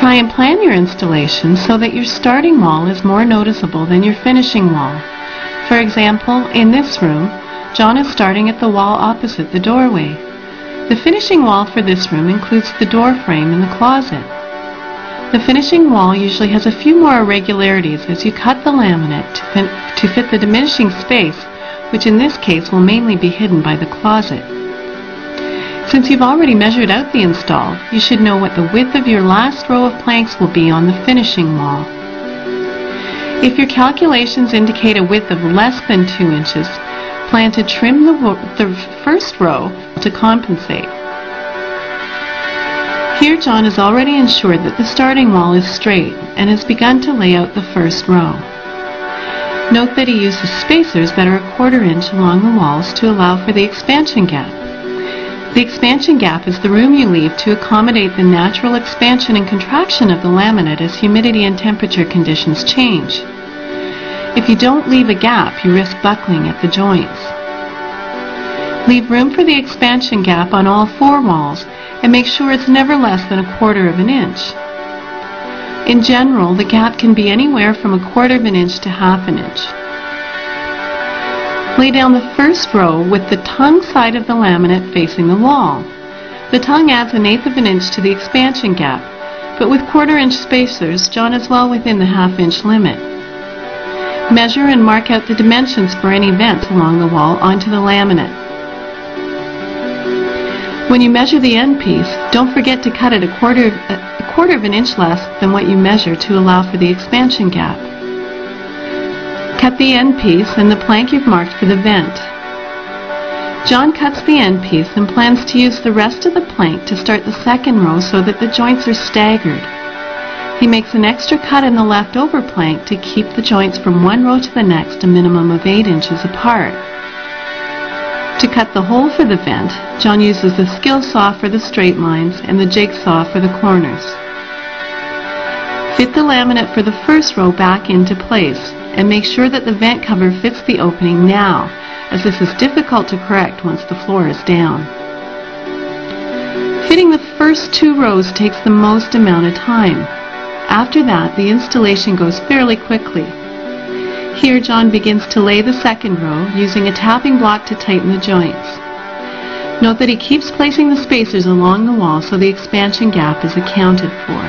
Try and plan your installation so that your starting wall is more noticeable than your finishing wall. For example, in this room, John is starting at the wall opposite the doorway. The finishing wall for this room includes the door frame and the closet. The finishing wall usually has a few more irregularities as you cut the laminate to fit the diminishing space, which in this case will mainly be hidden by the closet. Since you've already measured out the install, you should know what the width of your last row of planks will be on the finishing wall. If your calculations indicate a width of less than 2 inches, plan to trim the first row to compensate. Here John has already ensured that the starting wall is straight and has begun to lay out the first row. Note that he uses spacers that are 1/4 inch along the walls to allow for the expansion gap. The expansion gap is the room you leave to accommodate the natural expansion and contraction of the laminate as humidity and temperature conditions change. If you don't leave a gap, you risk buckling at the joints. Leave room for the expansion gap on all 4 walls and make sure it's never less than 1/4 inch. In general, the gap can be anywhere from 1/4 inch to 1/2 inch. Lay down the first row with the tongue side of the laminate facing the wall. The tongue adds 1/8 inch to the expansion gap, but with 1/4 inch spacers, John is well within the 1/2 inch limit. Measure and mark out the dimensions for any vents along the wall onto the laminate. When you measure the end piece, don't forget to cut it a quarter of an inch less than what you measure to allow for the expansion gap. Cut the end piece and the plank you've marked for the vent. John cuts the end piece and plans to use the rest of the plank to start the second row so that the joints are staggered. He makes an extra cut in the leftover plank to keep the joints from one row to the next a minimum of 8 inches apart. To cut the hole for the vent, John uses the skill saw for the straight lines and the jigsaw for the corners. Fit the laminate for the first row back into place and make sure that the vent cover fits the opening now, as this is difficult to correct once the floor is down. Fitting the first 2 rows takes the most amount of time. After that, the installation goes fairly quickly. Here John begins to lay the second row using a tapping block to tighten the joints. Note that he keeps placing the spacers along the wall so the expansion gap is accounted for.